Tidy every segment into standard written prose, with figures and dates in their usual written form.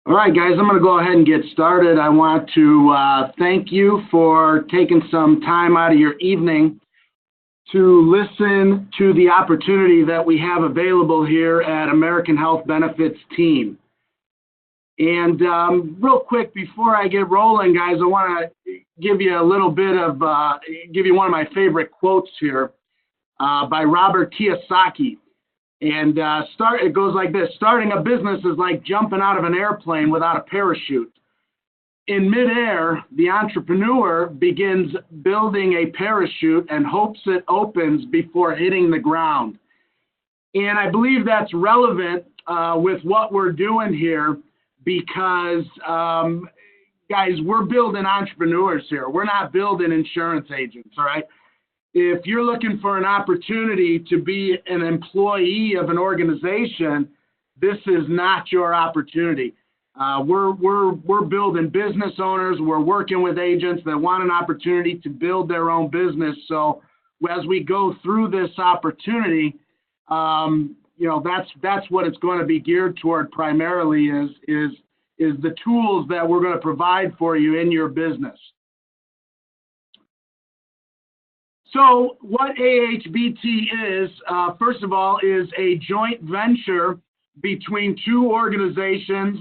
All right, guys, I'm going to go ahead and get started. I want to thank you for taking some time out of your evening to listen to the opportunity that we have available here at American Health Benefits Team. And real quick, before I get rolling, guys, I want to give you a little bit of, give you one of my favorite quotes here by Robert Kiyosaki. And it goes like this: starting a business is like jumping out of an airplane without a parachute. In midair, the entrepreneur begins building a parachute and hopes it opens before hitting the ground. And I believe that's relevant with what we're doing here because, guys, we're building entrepreneurs here. We're not building insurance agents, all right? If you're looking for an opportunity to be an employee of an organization, this is not your opportunity. We're building business owners. We're working with agents that want an opportunity to build their own business. So as we go through this opportunity, that's what it's going to be geared toward primarily is the tools that we're going to provide for you in your business. So what AHBT is, first of all, is a joint venture between two organizations,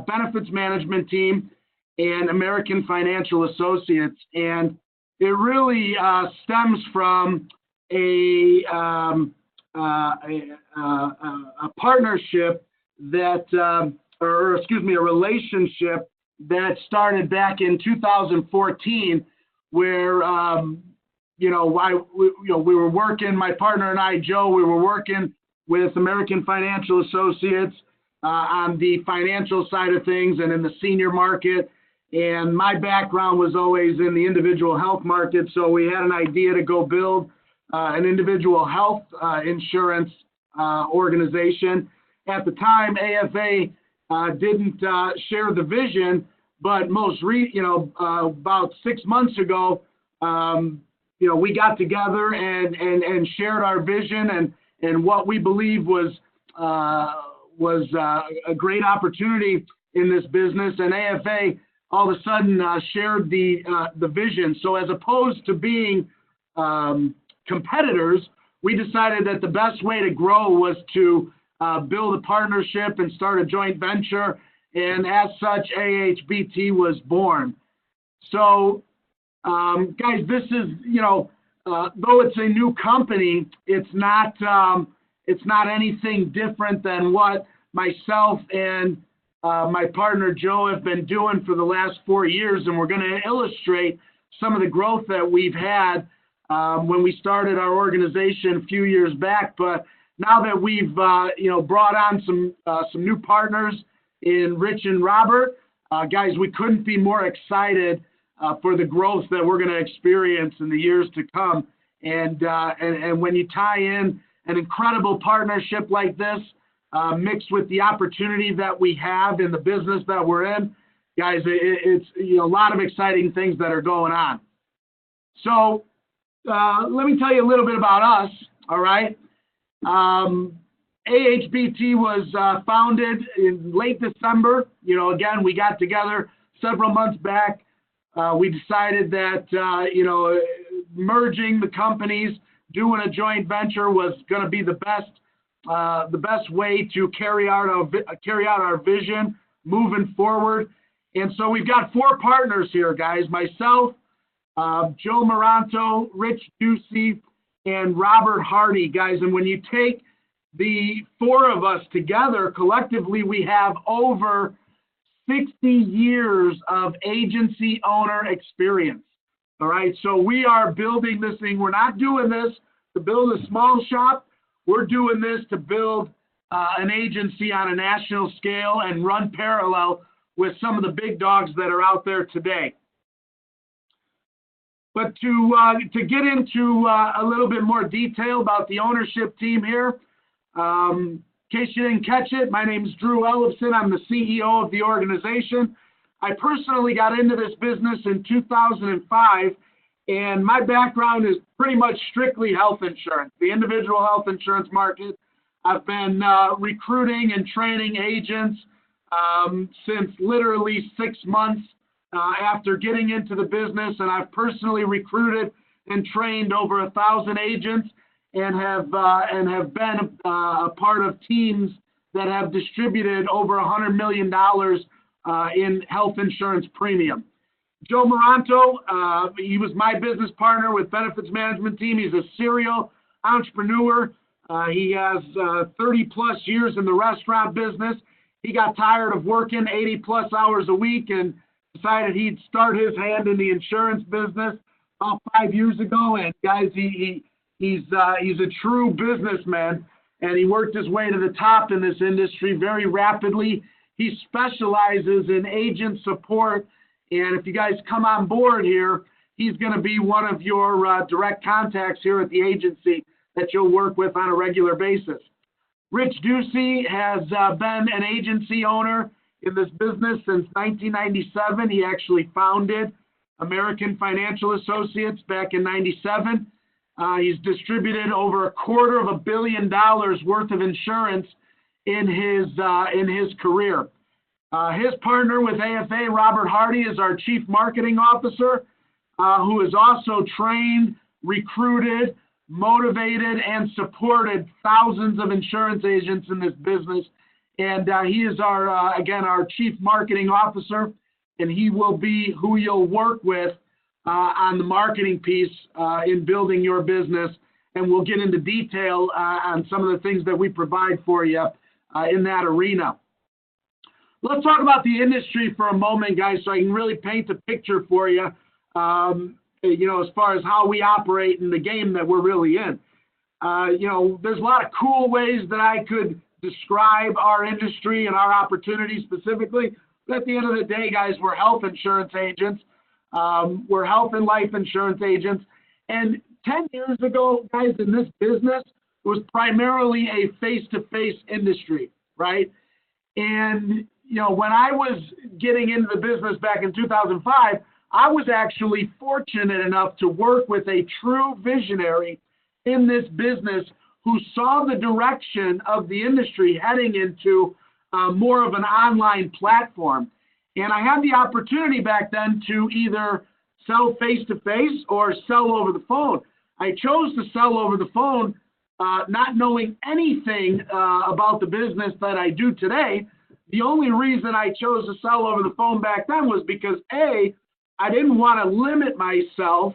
Benefits Management Team and American Financial Associates. And it really stems from a partnership that, a relationship that started back in 2014 where, we were working, my partner and I, Joe, we were working with American Financial Associates on the financial side of things and in the senior market. And my background was always in the individual health market. So we had an idea to go build an individual health insurance organization. At the time, AFA didn't share the vision, but about 6 months ago, we got together and shared our vision and what we believe was a great opportunity in this business. And AFA all of a sudden shared the vision. So as opposed to being competitors, we decided that the best way to grow was to build a partnership and start a joint venture. And as such, AHBT was born. So guys, this is, though it's a new company, it's not anything different than what myself and my partner Joe have been doing for the last 4 years. And we're going to illustrate some of the growth that we've had when we started our organization a few years back. But now that we've, brought on some new partners in Rich and Robert, guys, we couldn't be more excited for the growth that we're going to experience in the years to come. And when you tie in an incredible partnership like this, mixed with the opportunity that we have in the business that we're in, guys, it's a lot of exciting things that are going on. So let me tell you a little bit about us, all right? AHBT was founded in late December. Again, we got together several months back. We decided that, merging the companies, doing a joint venture was going to be the best way to carry out our vision moving forward. And so we've got 4 partners here, guys: myself, Joe Moranto, Rich Ducey, and Robert Hardy, guys. And when you take the 4 of us together, collectively, we have over 60 years of agency owner experience. All right. So we are building this thing. We're not doing this to build a small shop. We're doing this to build an agency on a national scale and run parallel with some of the big dogs that are out there today. But to get into a little bit more detail about the ownership team here, in case you didn't catch it, my name is Drew Ellefsen. I'm the CEO of the organization. I personally got into this business in 2005, and my background is pretty much strictly health insurance, the individual health insurance market. I've been recruiting and training agents since literally 6 months after getting into the business, and I've personally recruited and trained over 1,000 agents, and have been a part of teams that have distributed over $100 million in health insurance premium. Joe Moranto, he was my business partner with benefits management team. He's a serial entrepreneur. He has 30 plus years in the restaurant business. He got tired of working 80 plus hours a week and decided he'd start his hand in the insurance business about 5 years ago. And guys, he's a true businessman, and he worked his way to the top in this industry very rapidly. He specializes in agent support. And if you guys come on board here, he's going to be one of your direct contacts here at the agency that you'll work with on a regular basis. Rich Ducey has been an agency owner in this business since 1997. He actually founded American Financial Associates back in 97. He's distributed over $250 million worth of insurance in his career. His partner with AFA, Robert Hardy, is our Chief Marketing Officer, who has also trained, recruited, motivated, and supported thousands of insurance agents in this business. And he is our Chief Marketing Officer, and he will be who you'll work with on the marketing piece in building your business. And we'll get into detail on some of the things that we provide for you in that arena. Let's talk about the industry for a moment, guys, so I can really paint a picture for you, as far as how we operate in the game that we're really in. There's a lot of cool ways that I could describe our industry and our opportunities specifically. But at the end of the day, guys, we're health insurance agents. We're health and life insurance agents. And 10 years ago, guys, in this business, it was primarily a face-to-face industry, right? And when I was getting into the business back in 2005, I was actually fortunate enough to work with a true visionary in this business who saw the direction of the industry heading into more of an online platform. And I had the opportunity back then to either sell face-to-face or sell over the phone. I chose to sell over the phone, not knowing anything about the business that I do today. The only reason I chose to sell over the phone back then was because, A, I didn't want to limit myself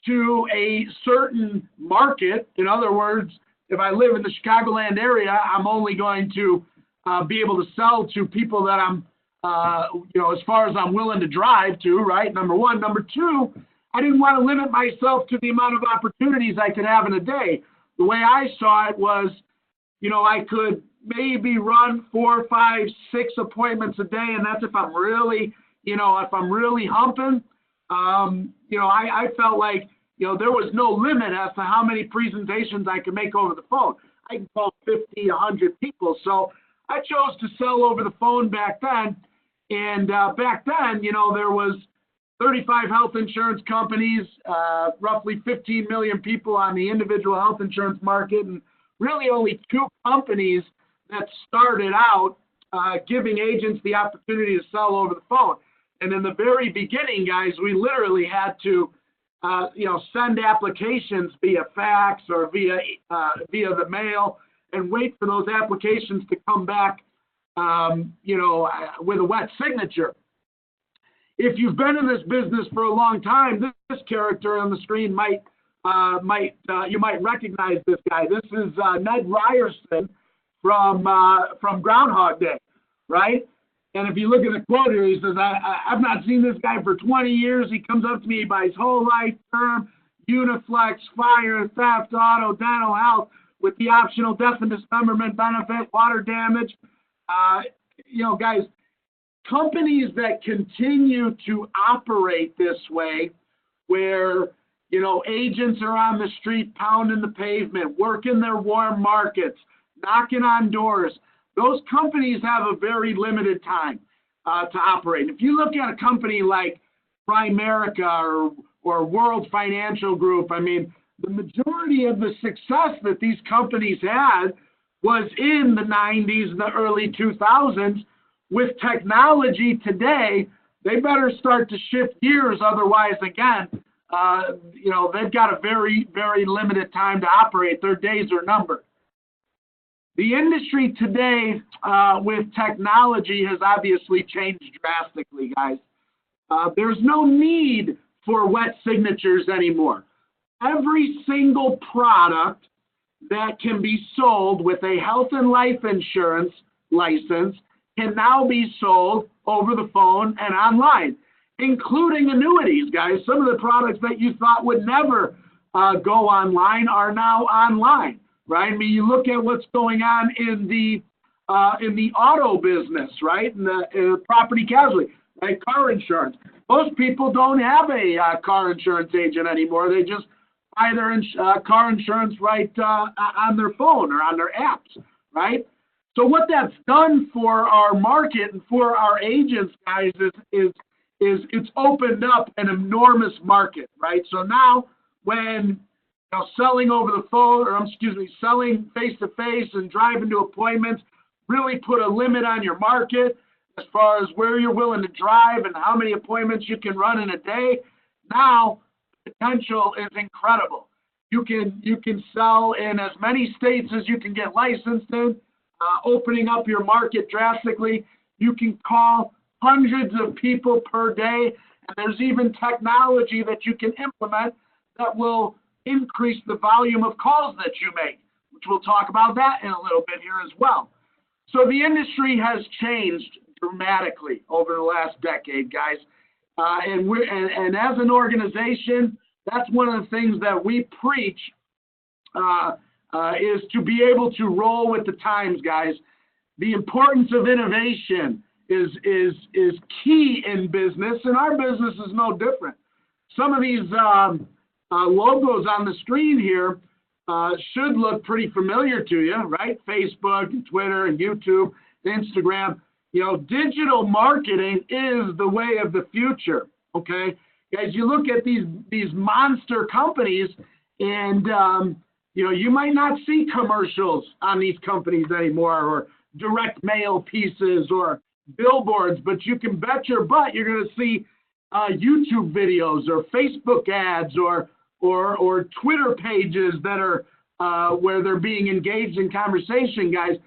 to a certain market. In other words, if I live in the Chicagoland area, I'm only going to be able to sell to people that I'm, as far as I'm willing to drive to, right? Number one. Number two, I didn't want to limit myself to the amount of opportunities I could have in a day. The way I saw it was, I could maybe run 4, 5, 6 appointments a day, and that's if I'm really, humping. I felt like, there was no limit as to how many presentations I could make over the phone. I could call 50, 100 people. So I chose to sell over the phone back then. And back then, there was 35 health insurance companies, roughly 15 million people on the individual health insurance market, and really only 2 companies that started out giving agents the opportunity to sell over the phone. And in the very beginning, guys, we literally had to, send applications via fax or via the mail and wait for those applications to come back, with a wet signature. If you've been in this business for a long time, this character on the screen you might recognize this guy. This is Ned Ryerson from Groundhog Day, right? And if you look at the quote here, he says, I've not seen this guy for 20 years. He comes up to me, he buys whole life term, Uniflex, fire, theft, auto, dental, health, with the optional death and dismemberment benefit, water damage. Guys, companies that continue to operate this way, where, agents are on the street pounding the pavement, working their warm markets, knocking on doors, those companies have a very limited time to operate. If you look at a company like Primerica or World Financial Group, the majority of the success that these companies had was in the 90s and the early 2000s, with technology today, they better start to shift gears. Otherwise, again, they've got a very, very limited time to operate. Their days are numbered. The industry today with technology has obviously changed drastically, guys. There's no need for wet signatures anymore. Every single product that can be sold with a health and life insurance license can now be sold over the phone and online, including annuities, guys. Some of the products that you thought would never go online are now online, right? I mean, you look at what's going on in the auto business, right? In the property casualty, right? Car insurance. Most people don't have a car insurance agent anymore. They just buy their car insurance right on their phone or on their apps, right? So what that's done for our market and for our agents, guys, is it's opened up an enormous market, right? So now when selling over the phone, or selling face-to-face and driving to appointments, really put a limit on your market as far as where you're willing to drive and how many appointments you can run in a day. Now, potential is incredible. You can sell in as many states as you can get licensed in, opening up your market drastically. You can call hundreds of people per day, and there's even technology that you can implement that will increase the volume of calls that you make, which we'll talk about that in a little bit here as well. So the industry has changed dramatically over the last decade, guys. And as an organization, that's one of the things that we preach is to be able to roll with the times, guys. The importance of innovation is key in business, and our business is no different. Some of these logos on the screen here should look pretty familiar to you, right? Facebook and Twitter and YouTube, Instagram. Digital marketing is the way of the future, okay? As you look at these monster companies, and you might not see commercials on these companies anymore, or direct mail pieces or billboards, but you can bet your butt you're going to see YouTube videos or Facebook ads or Twitter pages that are where they're being engaged in conversation, guys.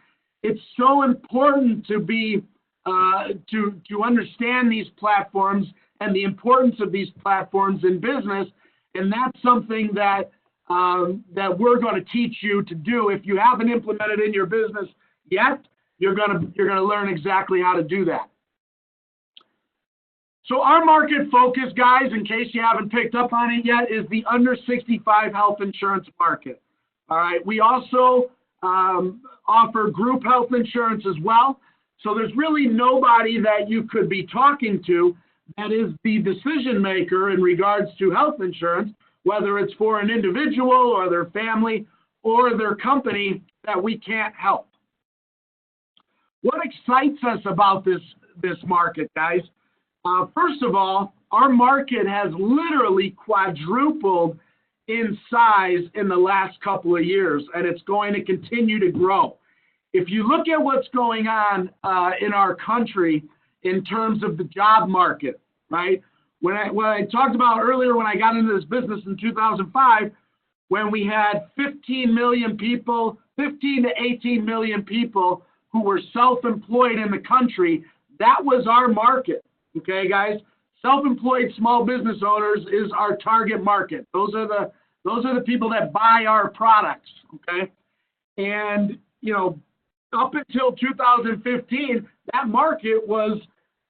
It's so important to be to understand these platforms and the importance of these platforms in business, and that's something that we're going to teach you to do. If you haven't implemented in your business yet, you're going to learn exactly how to do that. So our market focus, guys, in case you haven't picked up on it yet, is the under 65 health insurance market. All right. We also offer group health insurance as well. So there's really nobody that you could be talking to that is the decision maker in regards to health insurance, whether it's for an individual or their family or their company, that we can't help. What excites us about this market, guys? First of all, our market has literally quadrupled in size in the last couple of years, and it's going to continue to grow. If you look at what's going on in our country in terms of the job market, right? When I talked about earlier when I got into this business in 2005, when we had 15 to 18 million people who were self-employed in the country, that was our market. Okay, guys, self-employed small business owners is our target market. Those are the people that buy our products. Okay, and up until 2015, that market was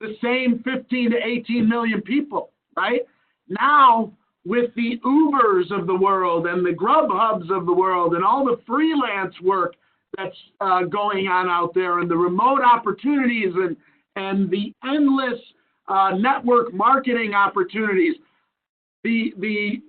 the same 15 to 18 million people. Right now, with the Ubers of the world and the Grubhubs of the world and all the freelance work that's going on out there, and the remote opportunities and the endless network marketing opportunities, the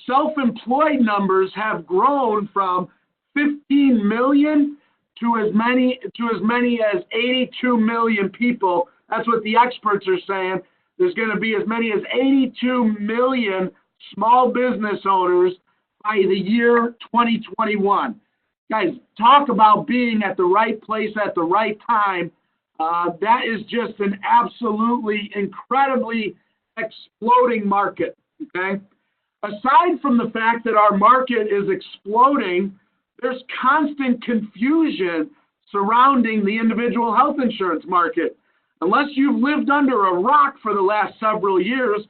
self-employed numbers have grown from 15 million to as many as 82 million people. That's what the experts are saying. There's going to be as many as 82 million small business owners by the year 2021. Guys, talk about being at the right place at the right time That is just an absolutely incredibly exploding market, okay? Aside from the fact that our market is exploding, there's constant confusion surrounding the individual health insurance market. Unless you've lived under a rock for the last several years,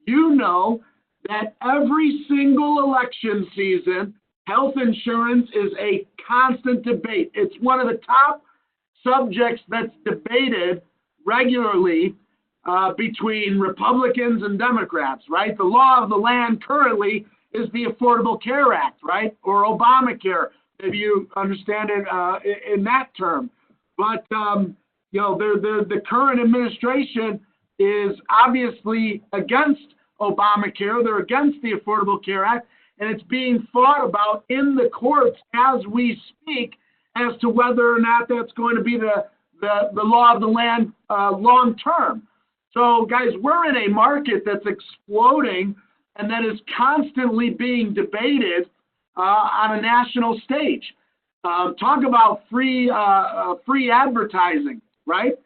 you know that every single election season, health insurance is a constant debate. It's one of the top subjects that's debated regularly between Republicans and Democrats, right? The law of the land currently is the Affordable Care Act, right? Or Obamacare, if you understand it in that term. But, you know, the current administration is obviously against Obamacare. They're against the Affordable Care Act, and it's being fought about in the courts as we speak as to whether or not that's going to be the law of the land long term. So, guys, we're in a market that's exploding and that is constantly being debated on a national stage. Talk about free advertising, right?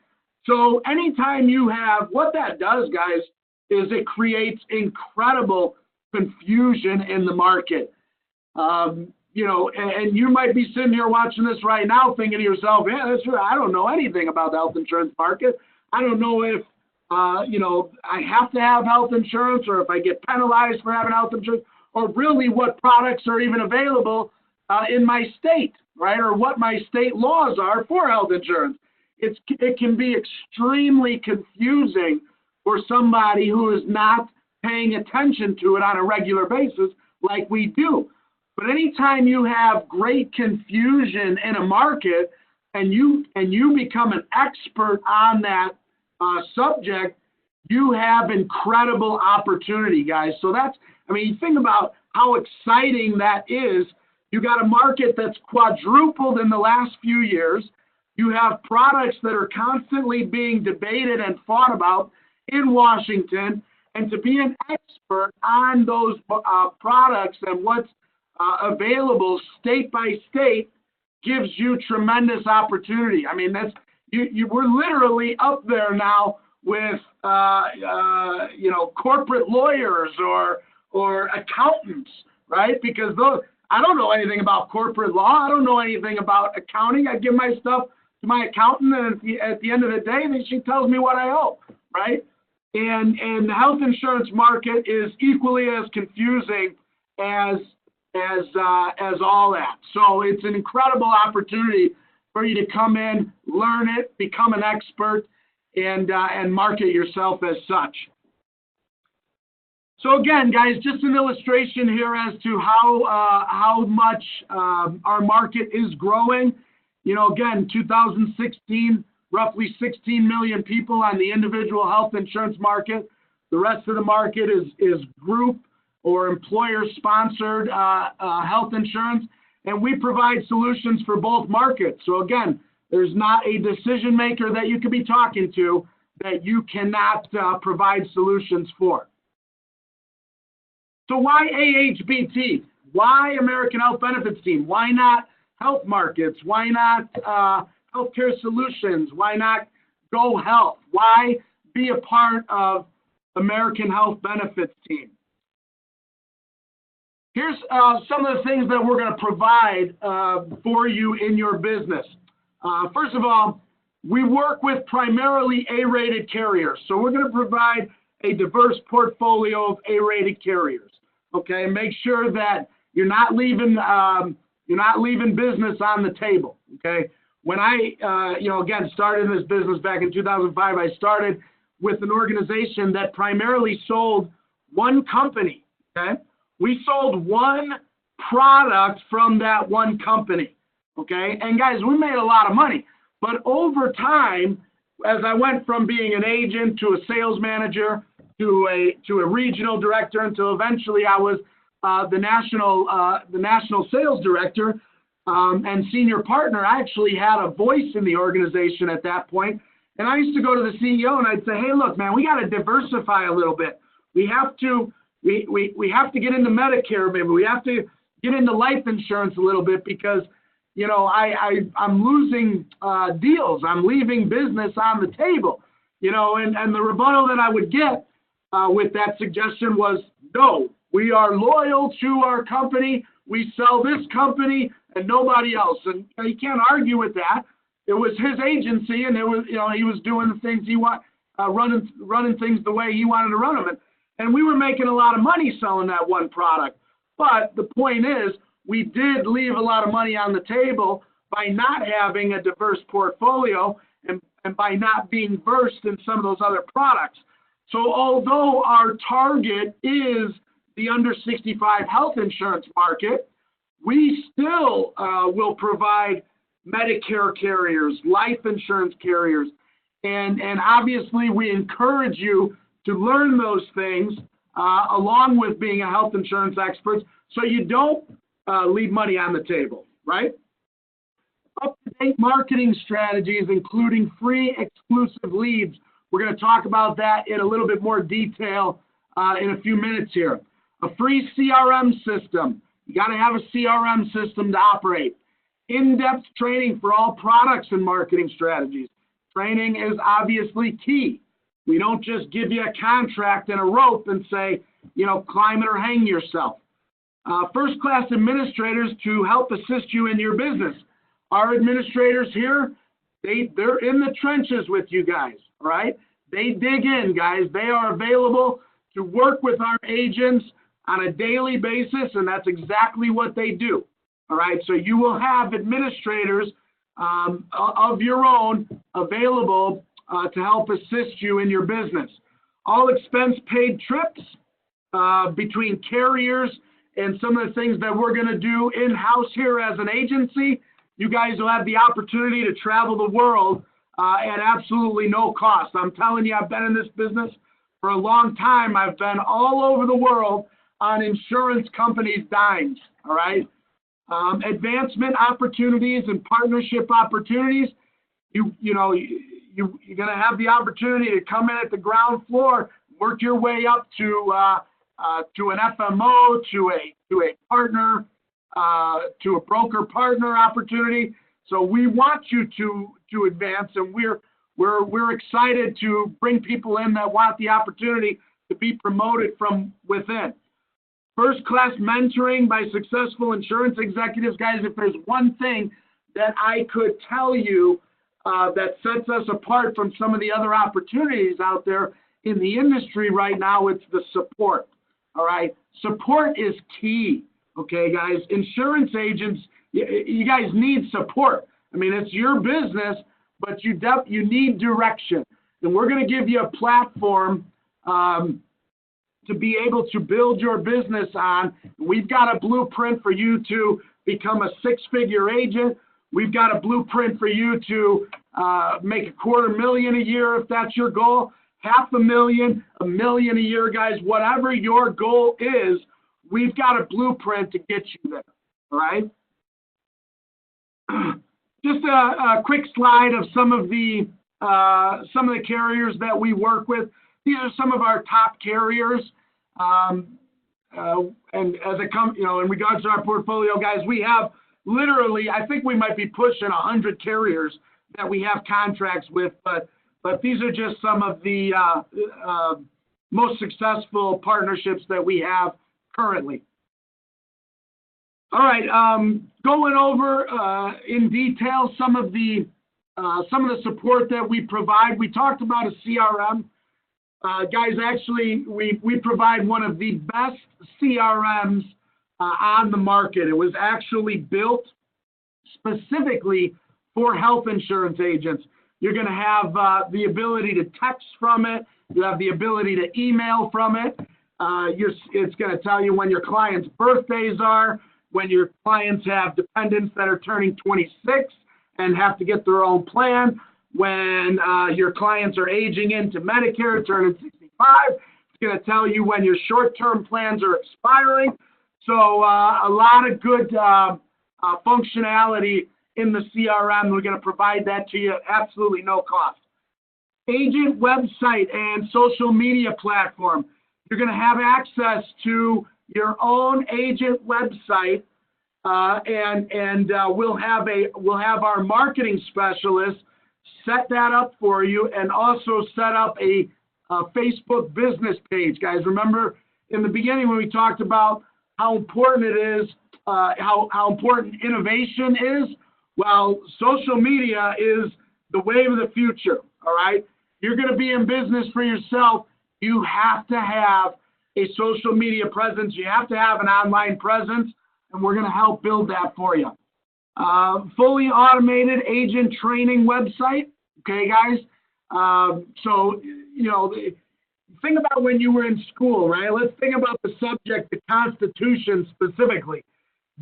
So anytime you have, what that does, guys, is it creates incredible confusion in the market. You know, and you might be sitting here watching this right now thinking to yourself, yeah, that's true. I don't know anything about the health insurance market. I don't know if, you know, I have to have health insurance, or if I get penalized for having health insurance, or really what products are even available in my state, right? Or what my state laws are for health insurance. It can be extremely confusing for somebody who is not paying attention to it on a regular basis like we do. But anytime you have great confusion in a market and you become an expert on that subject, you have incredible opportunity, guys. So that's, I mean, you think about how exciting that is. You got a market that's quadrupled in the last few years. You have products that are constantly being debated and fought about in Washington, and to be an expert on those products and what's available state by state gives you tremendous opportunity. I mean, that's we're literally up there now with you know, corporate lawyers or accountants, right? Because those, I don't know anything about corporate law. I don't know anything about accounting. I give my stuff to my accountant, and at the end of the day, she tells me what I owe, right? And the health insurance market is equally as confusing as all that. So it's an incredible opportunity for you to come in, learn it, become an expert, and market yourself as such. So again, guys, just an illustration here as to how much our market is growing. You know, again, 2016, roughly 16 million people on the individual health insurance market. The rest of the market is group or employer-sponsored health insurance, and we provide solutions for both markets. So again, there's not a decision maker that you could be talking to that you cannot provide solutions for. So why AHBT? Why American Health Benefits Team? Why not health markets? Why not healthcare solutions? Why not Go Health? Why be a part of American Health Benefits Team? Here's some of the things that we're going to provide for you in your business. First of all, we work with primarily A-rated carriers. So we're going to provide a diverse portfolio of A-rated carriers. Okay, make sure that you're not leaving business on the table. Okay, when I you know, again, started this business back in 2005, I started with an organization that primarily sold one company. Okay, we sold one product from that one company. Okay, and guys, we made a lot of money. But over time, as I went from being an agent to a sales manager to a regional director until eventually I was the national sales director and senior partner, I actually had a voice in the organization at that point. And I used to go to the CEO and I'd say, hey, look, man, we got to diversify a little bit. We have to get into Medicare, maybe we have to get into life insurance a little bit, because I'm losing deals. I'm leaving business on the table, and the rebuttal that I would get with that suggestion was, no, we are loyal to our company. We sell this company and nobody else. And you can't argue with that. It was his agency, and it was, he was doing the things he running things the way he wanted to run them. And we were making a lot of money selling that one product. But the point is, we did leave a lot of money on the table by not having a diverse portfolio and by not being versed in some of those other products. So although our target is the under 65 health insurance market, we still will provide Medicare carriers, life insurance carriers, and obviously we encourage you to learn those things along with being a health insurance expert so you don't leave money on the table, right? Up-to-date marketing strategies, including free exclusive leads. We're going to talk about that in a little bit more detail in a few minutes here. A free CRM system. You got to have a CRM system to operate. In-depth training for all products and marketing strategies. Training is obviously key. We don't just give you a contract and a rope and say, climb it or hang yourself. First-class administrators to help assist you in your business. Our administrators here, they're in the trenches with you guys, all right? They dig in, guys. They are available to work with our agents on a daily basis, and that's exactly what they do, all right? So you will have administrators of your own available to help assist you in your business. All expense-paid trips between carriers and some of the things that we're going to do in-house here as an agency. You guys will have the opportunity to travel the world at absolutely no cost. I'm telling you, I've been in this business for a long time. I've been all over the world on insurance companies' dimes, all right? Advancement opportunities and partnership opportunities. You're going to have the opportunity to come in at the ground floor, work your way up to an FMO, to a partner, to a broker partner opportunity. So we want you to advance, and we're excited to bring people in that want the opportunity to be promoted from within. First-class mentoring by successful insurance executives. Guys, if there's one thing that I could tell you that sets us apart from some of the other opportunities out there in the industry right now, it's the support, all right? Support is key, okay, guys? Insurance agents, you guys need support. I mean, it's your business, but you need direction. And we're going to give you a platform to be able to build your business on. We've got a blueprint for you to become a six-figure agent. We've got a blueprint for you to make $250,000 a year if that's your goal, $500,000, $1 million a year, guys. Whatever your goal is, we've got a blueprint to get you there, all right? Just a quick slide of some of the carriers that we work with. These are some of our top carriers. And as it comes, in regards to our portfolio, guys, we have literally, I think we might be pushing 100 carriers that we have contracts with, but these are just some of the most successful partnerships that we have currently. All right, going over in detail some of the support that we provide. We talked about a CRM. Guys, actually, we provide one of the best CRMs on the market. It was actually built specifically for health insurance agents. You're going to have the ability to text from it. You have the ability to email from it. It's going to tell you when your clients' birthdays are, when your clients have dependents that are turning 26 and have to get their own plan, when your clients are aging into Medicare, turning 65. It's going to tell you when your short-term plans are expiring. So a lot of good functionality in the CRM. We're going to provide that to you at absolutely no cost. Agent website and social media platform. You're going to have access to your own agent website we'll have our marketing specialist set that up for you, and also set up a Facebook business page. Guys, remember in the beginning when we talked about how important it is, how important innovation is? Well, social media is the wave of the future, all right? You're going to be in business for yourself. You have to have a social media presence. You have to have an online presence, and we're going to help build that for you. Fully automated agent training website. Okay, guys? So, think about when you were in school, right? Let's think about the subject, the Constitution specifically.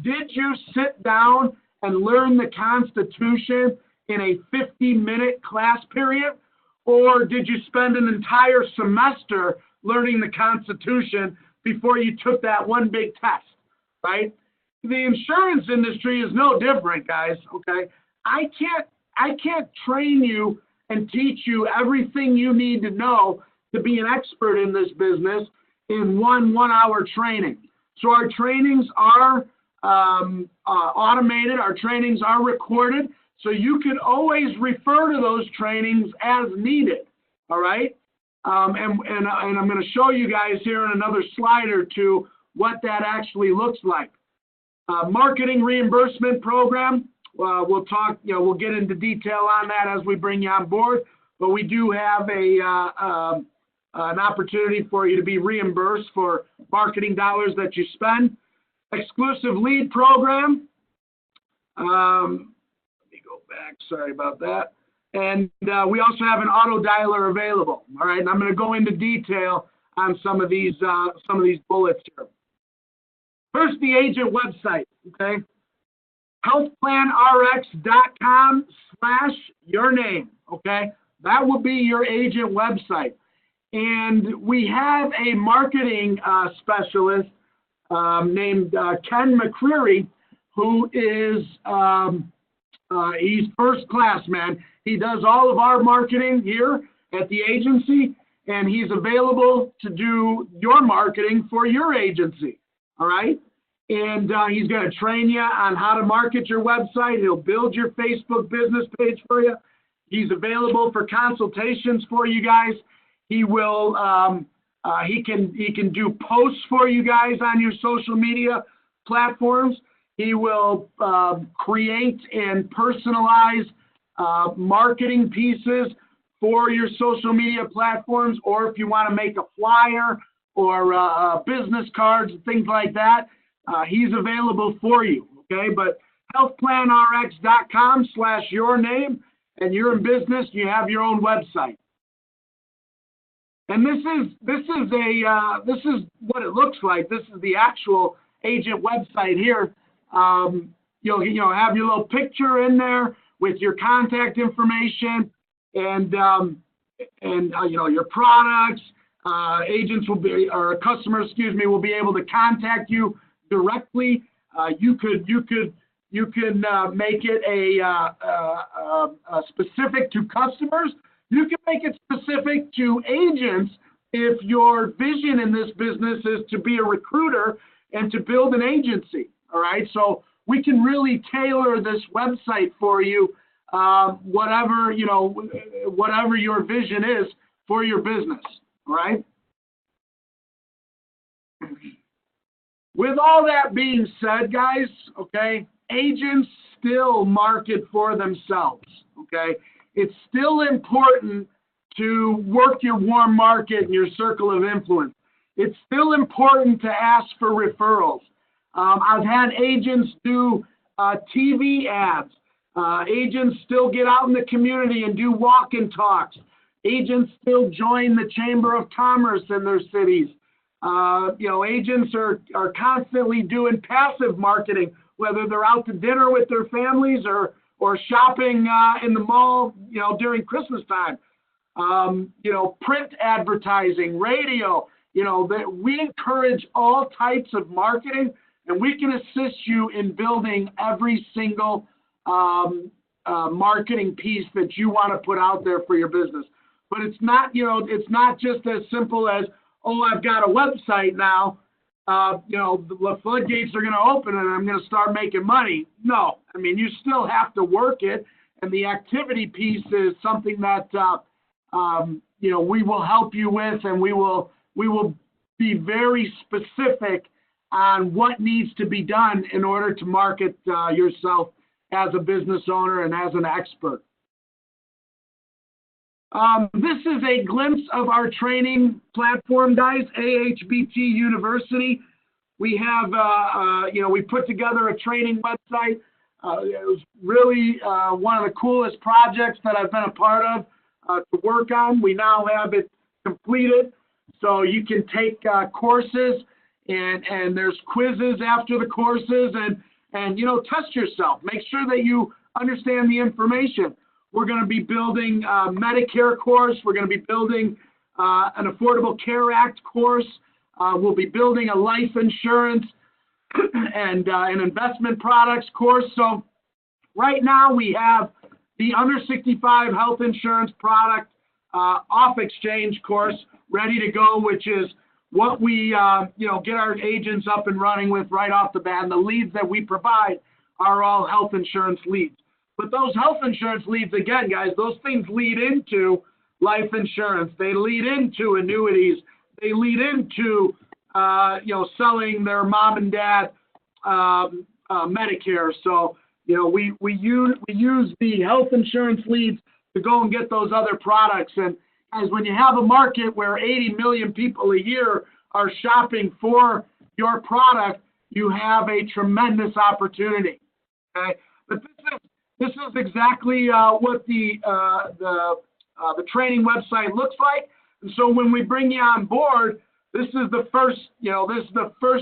Did you sit down and learn the Constitution in a 50-minute class period? Or did you spend an entire semester learning the Constitution before you took that one big test, right? The insurance industry is no different, guys, okay? I can't train you and teach you everything you need to know to be an expert in this business in one-hour training. So our trainings are automated, our trainings are recorded, so you can always refer to those trainings as needed, all right? And I'm going to show you guys here in another slide or two what that actually looks like. Marketing reimbursement program, we'll talk, we'll get into detail on that as we bring you on board, but we do have an opportunity for you to be reimbursed for marketing dollars that you spend. Exclusive lead program. Let me go back, sorry about that. And we also have an auto dialer available, all right? And I'm going to go into detail on some of these bullets here. First, the agent website, okay? healthplanrx.com/yourname, okay? That will be your agent website. And we have a marketing specialist named Ken McCreary, who is, he's first class, man. He does all of our marketing here at the agency, and he's available to do your marketing for your agency, all right? And he's going to train you on how to market your website. He'll build your Facebook business page for you. He's available for consultations for you guys. He will, he can do posts for you guys on your social media platforms. He will create and personalize marketing pieces for your social media platforms, or if you want to make a flyer or business cards and things like that, he's available for you, okay? But healthplanrx.com/yourname, and you're in business, you have your own website. And this is what it looks like. This is the actual agent website here. You'll have your little picture in there with your contact information and your products. Agents will be, or customers, will be able to contact you directly. You can make it a specific to customers. You can make it specific to agents if your vision in this business is to be a recruiter and to build an agency, all right? So we can really tailor this website for you, whatever your vision is for your business, all right? With all that being said, guys, okay, agents still market for themselves, okay? It's still important to work your warm market and your circle of influence. It's still important to ask for referrals. I've had agents do TV ads. Agents still get out in the community and do walk and talks. Agents still join the Chamber of Commerce in their cities. Agents are constantly doing passive marketing, whether they're out to dinner with their families or shopping in the mall, during Christmas time. Print advertising, radio, that we encourage all types of marketing, and we can assist you in building every single marketing piece that you want to put out there for your business. But it's not, it's not just as simple as, oh, I've got a website now, the floodgates are going to open and I'm going to start making money. No, I mean, you still have to work it. And the activity piece is something that, we will help you with, and we will be very specific on what needs to be done in order to market yourself as a business owner and as an expert. This is a glimpse of our training platform, guys, AHBT University. We have, we put together a training website. It was really one of the coolest projects that I've been a part of to work on. We now have it completed, so you can take courses, and there's quizzes after the courses, and test yourself. Make sure that you understand the information. We're going to be building a Medicare course. We're going to be building an Affordable Care Act course. We'll be building a life insurance and an investment products course. So right now we have the under 65 health insurance product off exchange course ready to go, which is what we get our agents up and running with right off the bat. And the leads that we provide are all health insurance leads. But those health insurance leads, again, guys, those things lead into life insurance. They lead into annuities. They lead into, selling their mom and dad Medicare. So, we use the health insurance leads to go and get those other products. And as when you have a market where 80 million people a year are shopping for your product, you have a tremendous opportunity. Okay, but this is exactly what the training website looks like. And so when we bring you on board, this is the first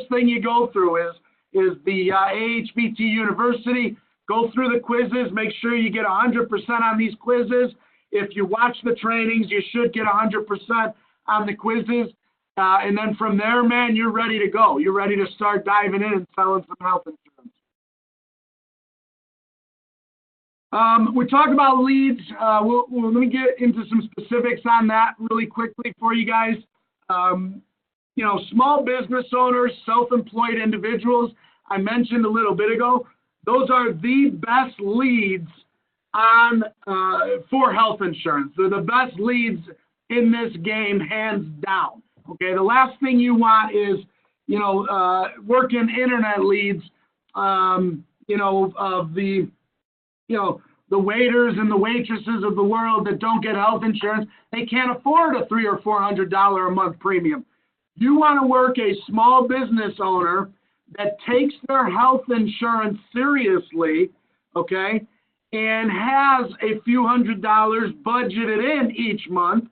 thing you go through is the AHBT University. Go through the quizzes. Make sure you get 100% on these quizzes. If you watch the trainings, you should get 100% on the quizzes. And then from there, man, you're ready to go. You're ready to start diving in and selling some health insurance. We talk about leads. Let me get into some specifics on that really quickly for you guys. Small business owners, self-employed individuals, I mentioned a little bit ago, those are the best leads for health insurance. They're the best leads in this game, hands down. Okay, the last thing you want is, working internet leads, of the waiters and the waitresses of the world that don't get health insurance. They can't afford a $300 or $400 a month premium. You want to work a small business owner that takes their health insurance seriously, okay, and has a few $100s budgeted in each month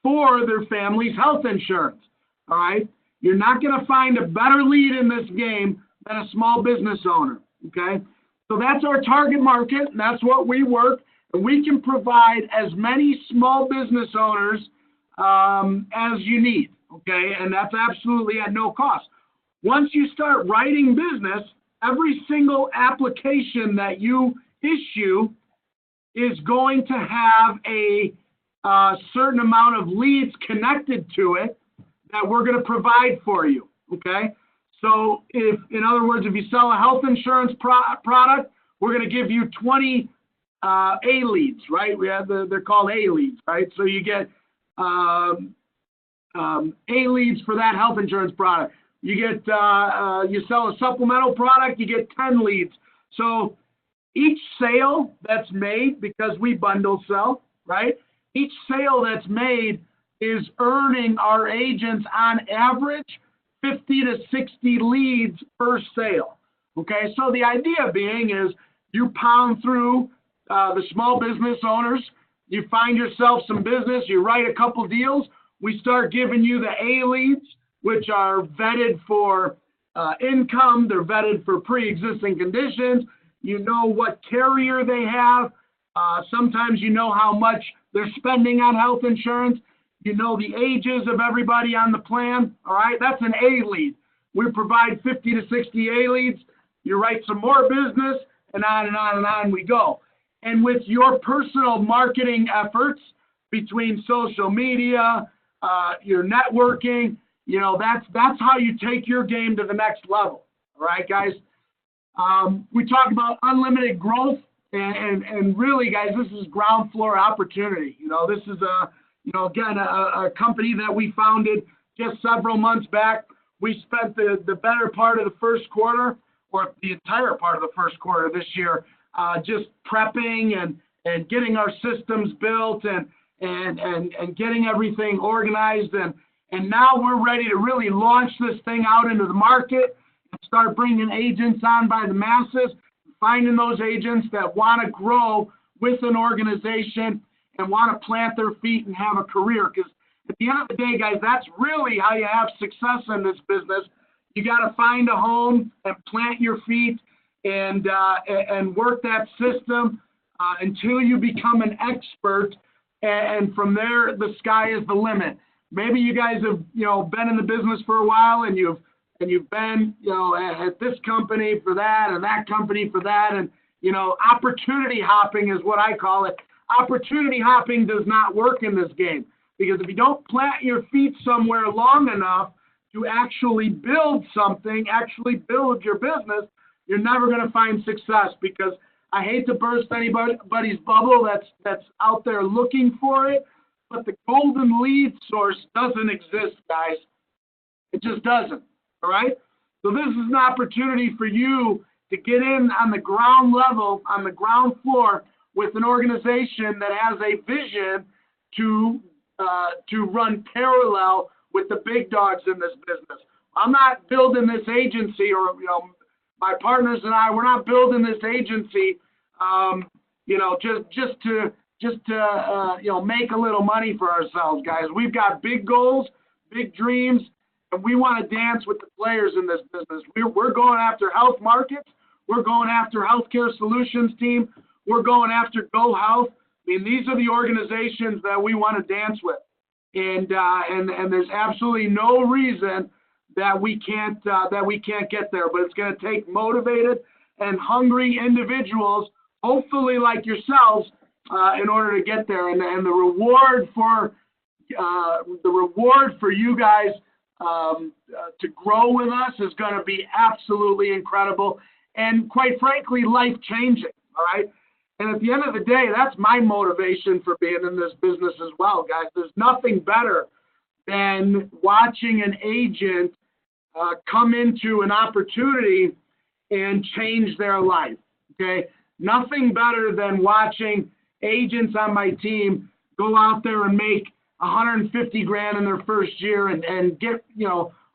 for their family's health insurance, all right? You're not going to find a better lead in this game than a small business owner, okay? So that's our target market, and that's what we work, and we can provide as many small business owners as you need, okay? And that's absolutely at no cost. Once you start writing business, every single application that you issue is going to have a certain amount of leads connected to it that we're going to provide for you, okay? So if, in other words, if you sell a health insurance product, we're going to give you 20 A leads, right? They're called A leads, right? So you get A leads for that health insurance product. You get you sell a supplemental product, you get 10 leads. So each sale that's made, because we bundle sell, right? Each sale that's made is earning our agents on average 50 to 60 leads per sale. Okay, so the idea being is you pound through the small business owners, you find yourself some business, you write a couple deals, we start giving you the A leads, which are vetted for income, they're vetted for pre-existing conditions, you know what carrier they have, sometimes you know how much they're spending on health insurance, you know the ages of everybody on the plan, all right? That's an A lead. We provide 50 to 60 A leads. You write some more business, and on and on and on we go. And with your personal marketing efforts between social media, your networking, that's how you take your game to the next level. All right, guys. We talk about unlimited growth, and really, guys, this is ground floor opportunity. This is again, a company that we founded just several months back. We spent the better part of the first quarter, or the entire part of the first quarter this year, just prepping and getting our systems built and getting everything organized. And now we're ready to really launch this thing out into the market and start bringing agents on by the masses, finding those agents that want to grow with an organization and want to plant their feet and have a career. Because at the end of the day, guys, that's really how you have success in this business. You got to find a home and plant your feet and work that system until you become an expert. And from there, the sky is the limit. Maybe you guys have, been in the business for a while, and you've been, at this company for that and that company for that. And, opportunity hopping is what I call it. Opportunity hopping does not work in this game, because if you don't plant your feet somewhere long enough to actually build something, actually build your business, you're never going to find success. Because I hate to burst anybody's bubble that's out there looking for it, but the golden lead source doesn't exist, guys. It just doesn't. All right? So this is an opportunity for you to get in on the ground level, on the ground floor, with an organization that has a vision to run parallel with the big dogs in this business. I'm not building this agency, or my partners and I, we're not building this agency, just to make a little money for ourselves, guys. We've got big goals, big dreams, and we want to dance with the players in this business. We're going after health markets. We're going after healthcare solutions team. We're going after Go Health. I mean, these are the organizations that we want to dance with, and there's absolutely no reason that we can't get there. But it's going to take motivated and hungry individuals, hopefully like yourselves, in order to get there. And the reward for you guys to grow with us is going to be absolutely incredible, and quite frankly, life-changing. All right. And at the end of the day, that's my motivation for being in this business as well, guys. There's nothing better than watching an agent come into an opportunity and change their life, okay? Nothing better than watching agents on my team go out there and make $150,000 in their first year and get,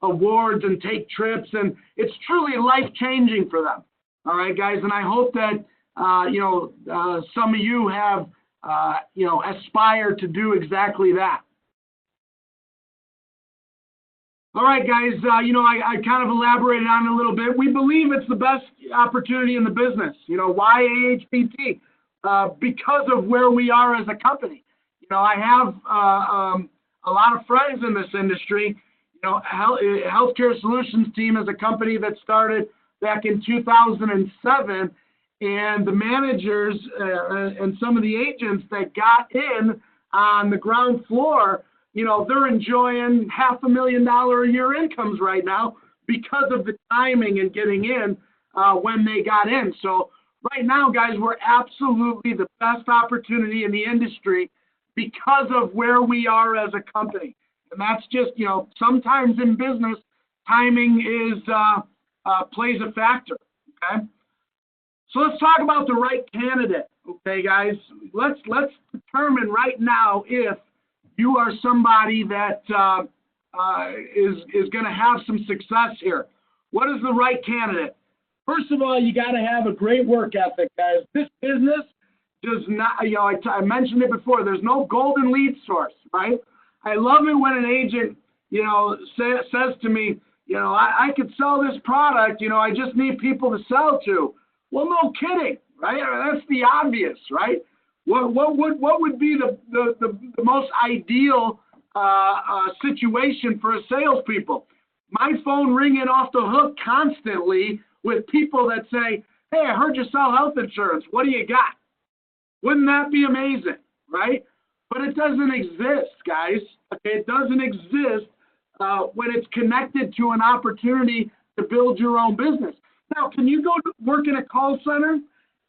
awards and take trips. And it's truly life-changing for them, all right, guys? And I hope that some of you have, aspired to do exactly that. All right, guys, I kind of elaborated on it a little bit. We believe it's the best opportunity in the business. Why AHBT? Because of where we are as a company. I have a lot of friends in this industry. Healthcare Solutions Team is a company that started back in 2007. And the managers and some of the agents that got in on the ground floor, they're enjoying $500,000 a year incomes right now because of the timing and getting in when they got in. So right now, guys, we're absolutely the best opportunity in the industry because of where we are as a company. And that's just, sometimes in business, timing plays a factor, okay? So let's talk about the right candidate, okay, guys? Let's determine right now if you are somebody that is going to have some success here. What is the right candidate? First of all, you got to have a great work ethic, guys. This business does not, I mentioned it before, there's no golden lead source, right? I love it when an agent, says to me, I could sell this product, I just need people to sell to. Well, no kidding, right? That's the obvious, right? What would be the most ideal situation for a salespeople? My phone ringing off the hook constantly with people that say, hey, I heard you sell health insurance. What do you got? Wouldn't that be amazing, right? But it doesn't exist, guys. Okay, it doesn't exist when it's connected to an opportunity to build your own business. Now, can you go to work in a call center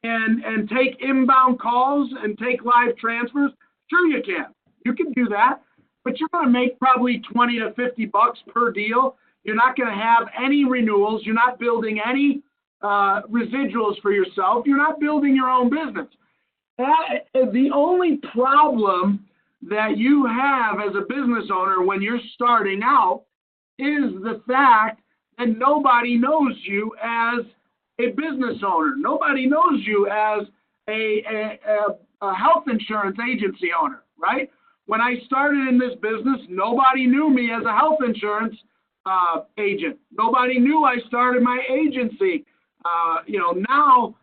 and take inbound calls and take live transfers? Sure you can. You can do that, but you're going to make probably 20 to 50 bucks per deal. You're not going to have any renewals. You're not building any residuals for yourself. You're not building your own business. The only problem that you have as a business owner when you're starting out is the fact that nobody knows you as a business owner. Nobody knows you as a health insurance agency owner, right? When I started in this business, nobody knew me as a health insurance agent. Nobody knew I started my agency. Now,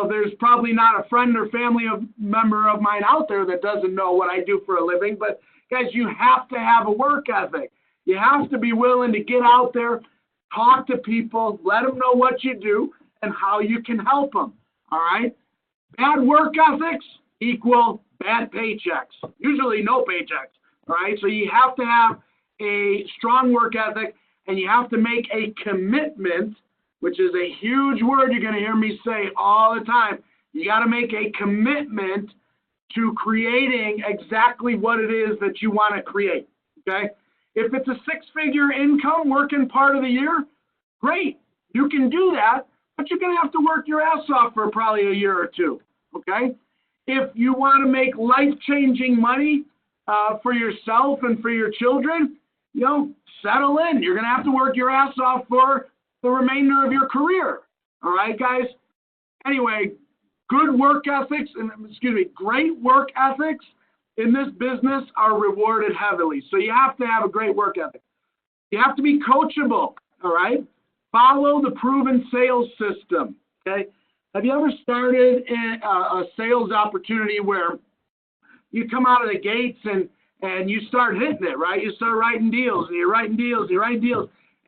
there's probably not a friend or family member of mine out there that doesn't know what I do for a living. But guys, you have to have a work ethic. You have to be willing to get out there, talk to people, let them know what you do and how you can help them. All right. Bad work ethics equal bad paychecks. Usually no paychecks. All right. So you have to have a strong work ethic, and you have to make a commitment, which is a huge word you're going to hear me say all the time. You got to make a commitment to creating exactly what it is that you want to create, okay? If it's a six-figure income working part of the year, great. You can do that, but you're going to have to work your ass off for probably a year or two, okay? If you want to make life-changing money for yourself and for your children, settle in. You're going to have to work your ass off for the remainder of your career. All right, guys? Anyway, great work ethics in this business are rewarded heavily. So you have to have a great work ethic. You have to be coachable, all right? Follow the proven sales system, okay? Have you ever started in a sales opportunity where you come out of the gates and you start hitting it, right? You start writing deals, and you're writing deals,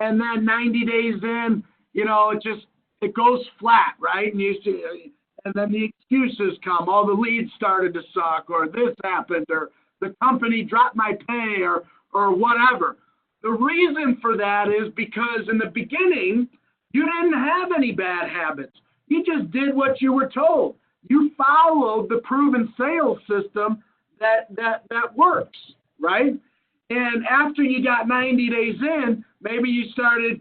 and then 90 days in, it goes flat, right? And then the excuses come. Oh, the leads started to suck, or this happened, or the company dropped my pay, or whatever. The reason for that is because in the beginning, you didn't have any bad habits. You just did what you were told. You followed the proven sales system that works, right? And after you got 90 days in, maybe you started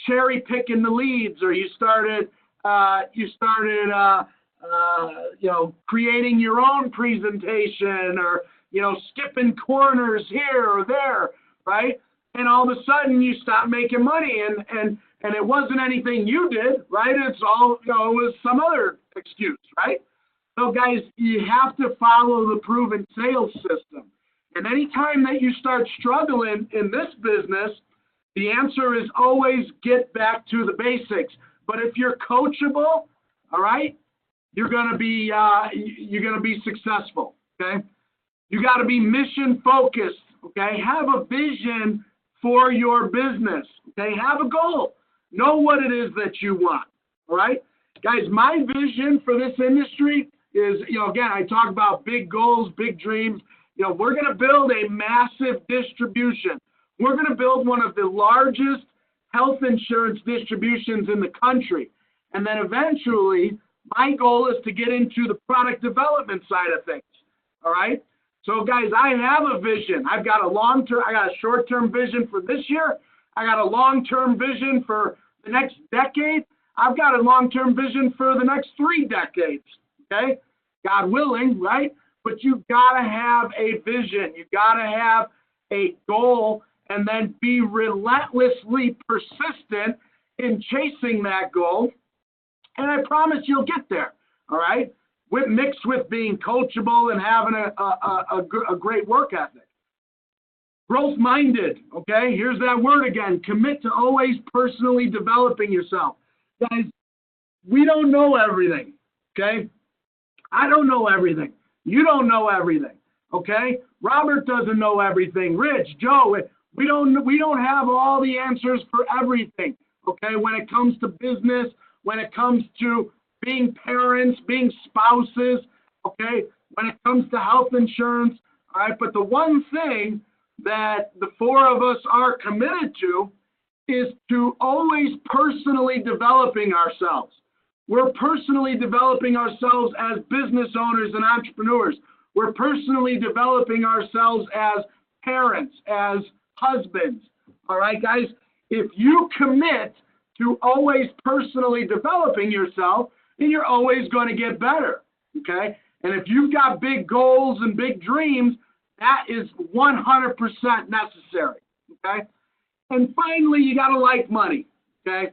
cherry picking the leads, or you started creating your own presentation, or, skipping corners here or there, right? And all of a sudden you stop making money, and it wasn't anything you did, right? It's all, it was some other excuse, right? So guys, you have to follow the proven sales system. And anytime that you start struggling in this business, the answer is always get back to the basics. But if you're coachable, all right, you're gonna be successful. Okay, you got to be mission focused. Okay, have a vision for your business. Okay, have a goal. Know what it is that you want. All right, guys, my vision for this industry is, again, I talk about big goals, big dreams. We're going to build a massive distribution. We're going to build one of the largest health insurance distributions in the country. And then eventually, my goal is to get into the product development side of things. All right? So, guys, I have a vision. I got a short-term vision for this year. I got a long-term vision for the next decade. I've got a long-term vision for the next 3 decades. Okay? God willing, right? But you've got to have a vision. You've got to have a goal, and then be relentlessly persistent in chasing that goal. And I promise you'll get there, all right? Mixed with being coachable and having a great work ethic. Growth-minded, okay? Here's that word again. Commit to always personally developing yourself. Guys, we don't know everything, okay? I don't know everything. You don't know everything, okay? Robert doesn't know everything. Rich, Joe, we don't have all the answers for everything, okay? When it comes to business, when it comes to being parents, being spouses, okay? When it comes to health insurance, all right? But the one thing that the four of us are committed to is to always personally developing ourselves. We're personally developing ourselves as business owners and entrepreneurs. We're personally developing ourselves as parents, as husbands. All right, guys? If you commit to always personally developing yourself, then you're always going to get better, okay? And if you've got big goals and big dreams, that is 100% necessary, okay? And finally, you got to like money, okay?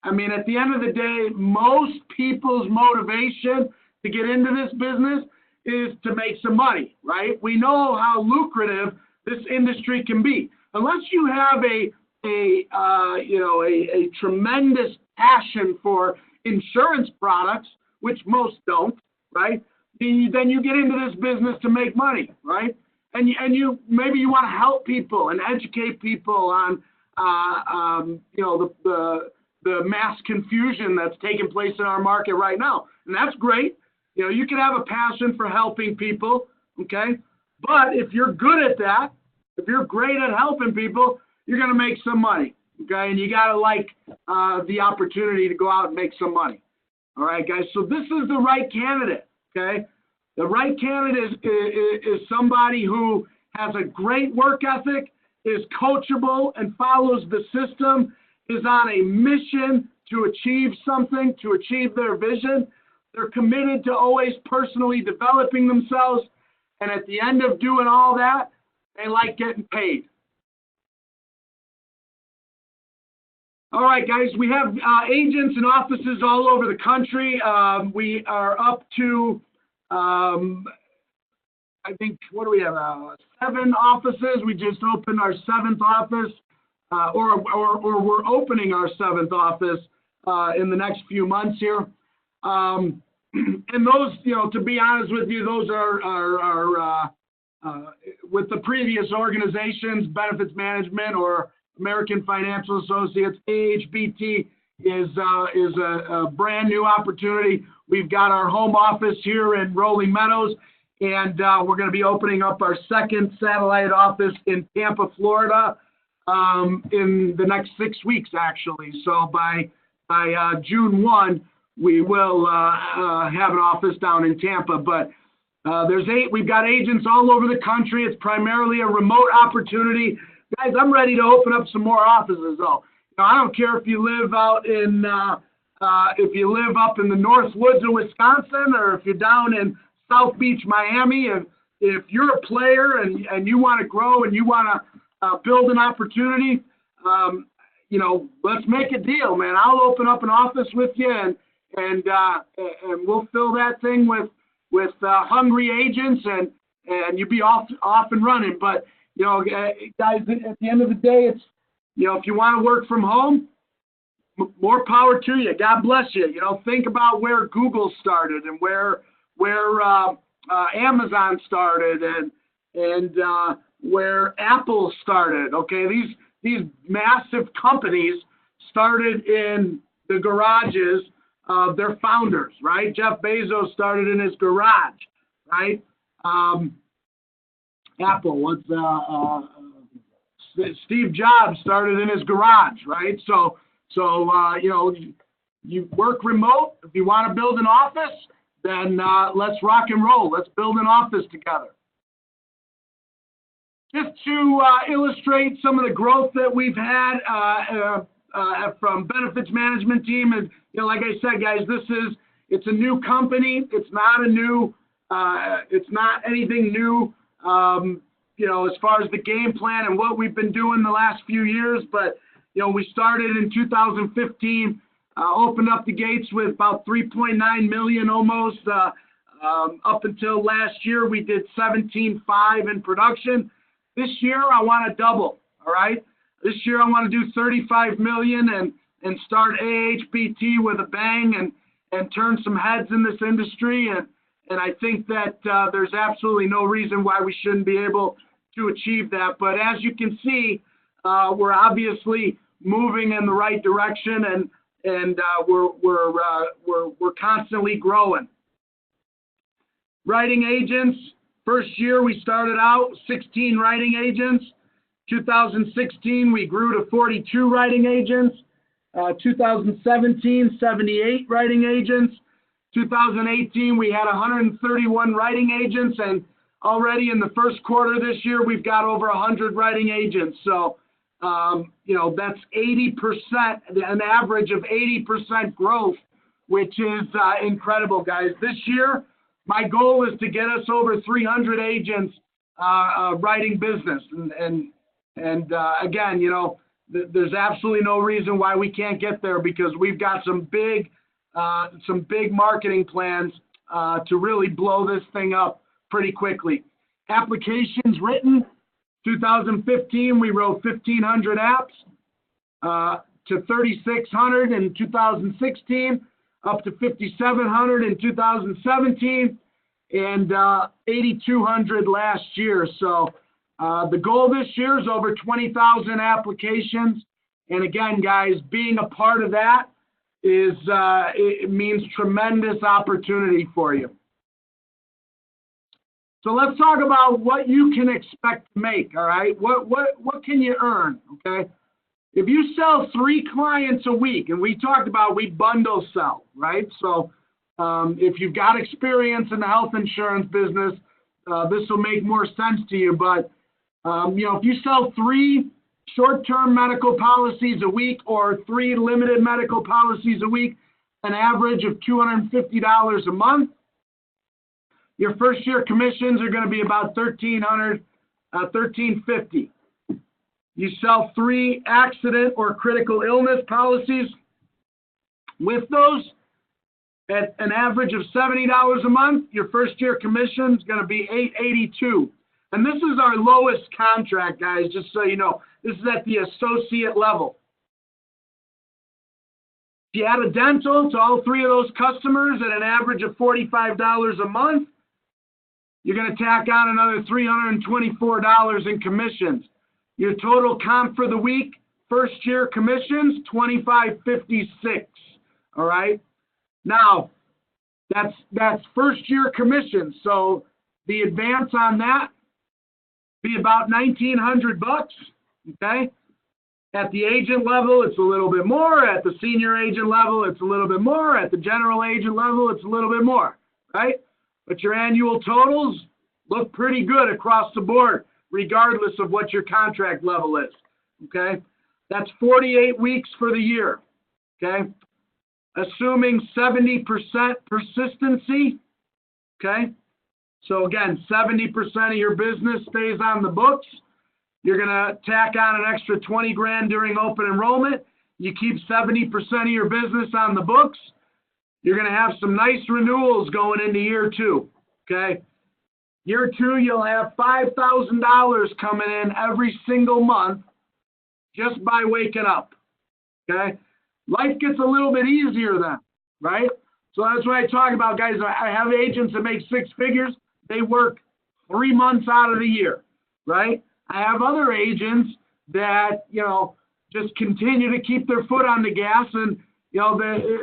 I mean, at the end of the day, most people's motivation to get into this business is to make some money, right? We know how lucrative this industry can be. Unless you have a tremendous passion for insurance products, which most don't, right? Then you get into this business to make money, right? And you maybe you want to help people and educate people on the mass confusion that's taking place in our market right now, and that's great. You know, you can have a passion for helping people, okay? But if you're good at that, if you're great at helping people, you're going to make some money, okay? And you got to like the opportunity to go out and make some money. All right, guys? So this is the right candidate, okay? The right candidate is somebody who has a great work ethic, is coachable, and follows the system, is on a mission to achieve something, to achieve their vision. They're committed to always personally developing themselves, and at the end of doing all that, they like getting paid. All right, guys, we have agents and offices all over the country. We are up to, I think, what do we have, 7 offices. We just opened our 7th office, or we're opening our 7th office in the next few months here. And those, you know, to be honest with you, those are with the previous organizations, Benefits Management or American Financial Associates. AHBT is a brand new opportunity. We've got our home office here in Rolling Meadows, and we're going to be opening up our 2nd satellite office in Tampa, Florida, in the next 6 weeks, actually. So by June 1, we will have an office down in Tampa. But we've got agents all over the country. It's primarily a remote opportunity. Guys, I'm ready to open up some more offices, though. You know, I don't care if you live out in, if you live up in the North Woods of Wisconsin, or if you're down in South Beach, Miami. If you're a player and you want to grow and you want to build an opportunity, you know, let's make a deal, man. I'll open up an office with you, and we'll fill that thing with hungry agents, and you'll be off and running. But you know, guys, at the end of the day, it's, you know, if you want to work from home, more power to you. God bless you. You know, think about where Google started and where Amazon started and where Apple started. Okay, these massive companies started in the garages of their founders, right? Jeff Bezos started in his garage, right? Apple, Steve Jobs started in his garage, right? So you know, you work remote. If you want to build an office, then let's rock and roll. Let's build an office together. Just to illustrate some of the growth that we've had from Benefits Management Team, and you know, like I said, guys, it's a new company. It's not anything new. You know, as far as the game plan and what we've been doing the last few years, but you know, we started in 2015, opened up the gates with about 3.9 million almost. Up until last year, we did 17.5 in production. This year, I want to double. All right. This year, I want to do 35 million and start AHBT with a bang and turn some heads in this industry. And I think that there's absolutely no reason why we shouldn't be able to achieve that. But as you can see, we're obviously moving in the right direction, and we're constantly growing. Writing agents. First year we started out 16 writing agents. 2016, we grew to 42 writing agents. 2017, 78 writing agents. 2018, we had 131 writing agents, and already in the first quarter this year, we've got over 100 writing agents. So, that's 80%, an average of 80% growth, which is incredible, guys. This year, my goal is to get us over 300 agents writing business. And again, there's absolutely no reason why we can't get there, because we've got some big marketing plans to really blow this thing up pretty quickly. Applications written, 2015, we wrote 1,500 apps to 3,600 in 2016, up to 5,700 in 2017, and 8,200 last year. So the goal this year is over 20,000 applications. And again, guys, being a part of that it means tremendous opportunity for you. So let's talk about what you can expect to make, all right? What can you earn, okay? If you sell 3 clients a week, and we talked about we bundle sell, right? So if you've got experience in the health insurance business, this will make more sense to you. But, if you sell 3 short-term medical policies a week or 3 limited medical policies a week, an average of $250 a month, your first year commissions are going to be about $1,350. You sell 3 accident or critical illness policies. With those, at an average of $70 a month, your first year commission is going to be $882. And this is our lowest contract, guys, just so you know. This is at the associate level. If you add a dental to all 3 of those customers at an average of $45 a month, you're going to tack on another $324 in commissions. Your total comp for the week, first year commissions, $25.56. All right. Now, that's first year commissions. So the advance on that be about $1,900. Okay. At the agent level, it's a little bit more. At the senior agent level, it's a little bit more. At the general agent level, it's a little bit more. Right. But your annual totals look pretty good across the board, regardless of what your contract level is, okay? That's 48 weeks for the year, okay? Assuming 70% persistency, okay? So again, 70% of your business stays on the books. You're going to tack on an extra 20 grand during open enrollment. You keep 70% of your business on the books. You're going to have some nice renewals going into year 2, okay? Year 2, you'll have $5,000 coming in every single month just by waking up, okay? Life gets a little bit easier then, right? So that's what I talk about, guys. I have agents that make 6 figures. They work 3 months out of the year, right? I have other agents that, just continue to keep their foot on the gas, and, they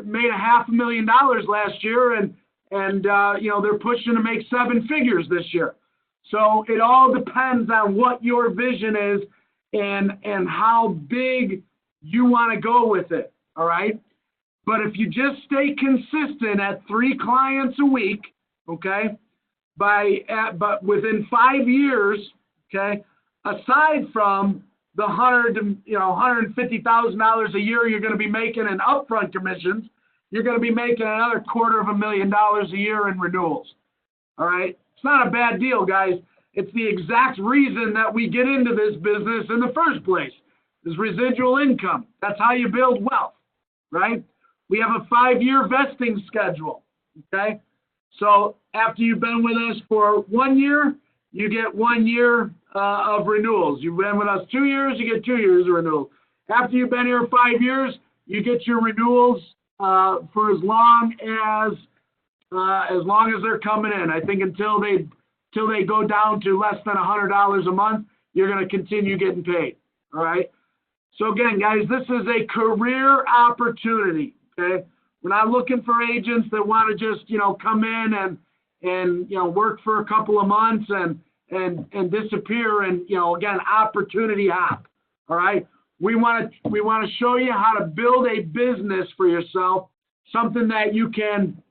made $500,000 last year, and they're pushing to make 7 figures this year. So it all depends on what your vision is and how big you want to go with it, all right? But if you just stay consistent at 3 clients a week, okay, but within 5 years, okay, aside from the $150,000 a year you're going to be making in upfront commissions, you're going to be making another $250,000 a year in renewals. All right? It's not a bad deal, guys. It's the exact reason that we get into this business in the first place, is residual income. That's how you build wealth, right? We have a 5-year vesting schedule, okay? So after you've been with us for 1 year, you get 1 year of renewals. You've been with us 2 years, you get 2 years of renewals. After you've been here 5 years, you get your renewals for as long as they're coming in. I think until they go down to less than $100 a month, you're going to continue getting paid. All right. So again, guys, this is a career opportunity. Okay, we're not looking for agents that want to just come in and work for a couple of months and and disappear and, again, opportunity hop. All right. We want to show you how to build a business for yourself, something that you can,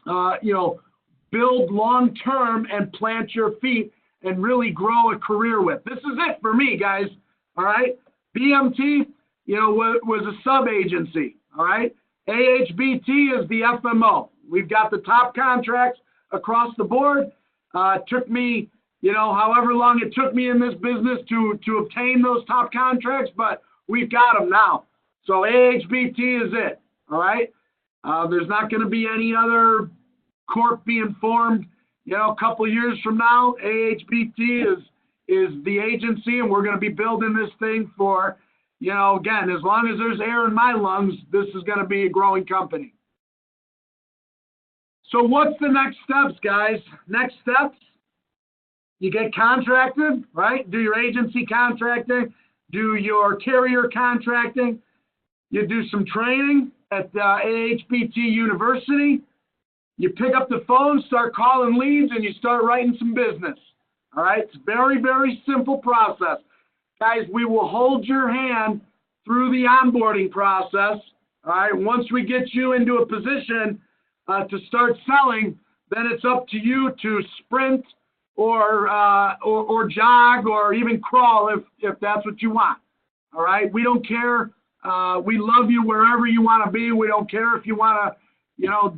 build long-term and plant your feet and really grow a career with. This is it for me, guys. All right. BMT, was a sub-agency. All right. AHBT is the FMO. We've got the top contracts across the board. Took me, however long it took me in this business to obtain those top contracts, but we've got them now. So AHBT is it. All right. There's not going to be any other corp being formed, a couple of years from now. AHBT is the agency, and we're going to be building this thing for, again, as long as there's air in my lungs, this is going to be a growing company. So what's the next steps, guys? Next steps, you get contracted, right? Do your agency contracting, do your carrier contracting, you do some training at AHBT University, you pick up the phone, start calling leads, and you start writing some business. All right? It's very, very simple process. Guys, we will hold your hand through the onboarding process. All right? Once we get you into a position to start selling, then it's up to you to sprint or jog or even crawl if that's what you want. All right? We don't care. We love you wherever you want to be. We don't care if you want to,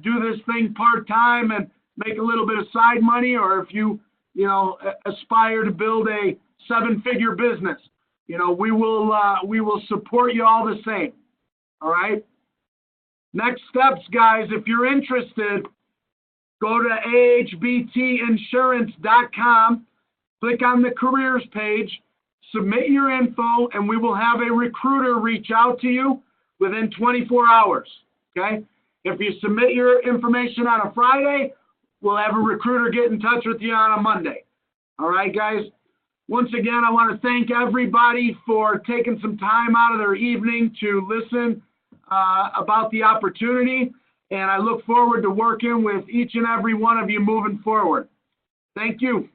do this thing part-time and make a little bit of side money, or if you, aspire to build a 7-figure business. We will support you all the same. All right? Next steps, guys, if you're interested, go to ahbtinsurance.com, click on the careers page, submit your info, and we will have a recruiter reach out to you within 24 hours, okay? If you submit your information on a Friday, we'll have a recruiter get in touch with you on a Monday. All right, guys? Once again, I want to thank everybody for taking some time out of their evening to listen about the opportunity, and I look forward to working with each and every one of you moving forward. Thank you.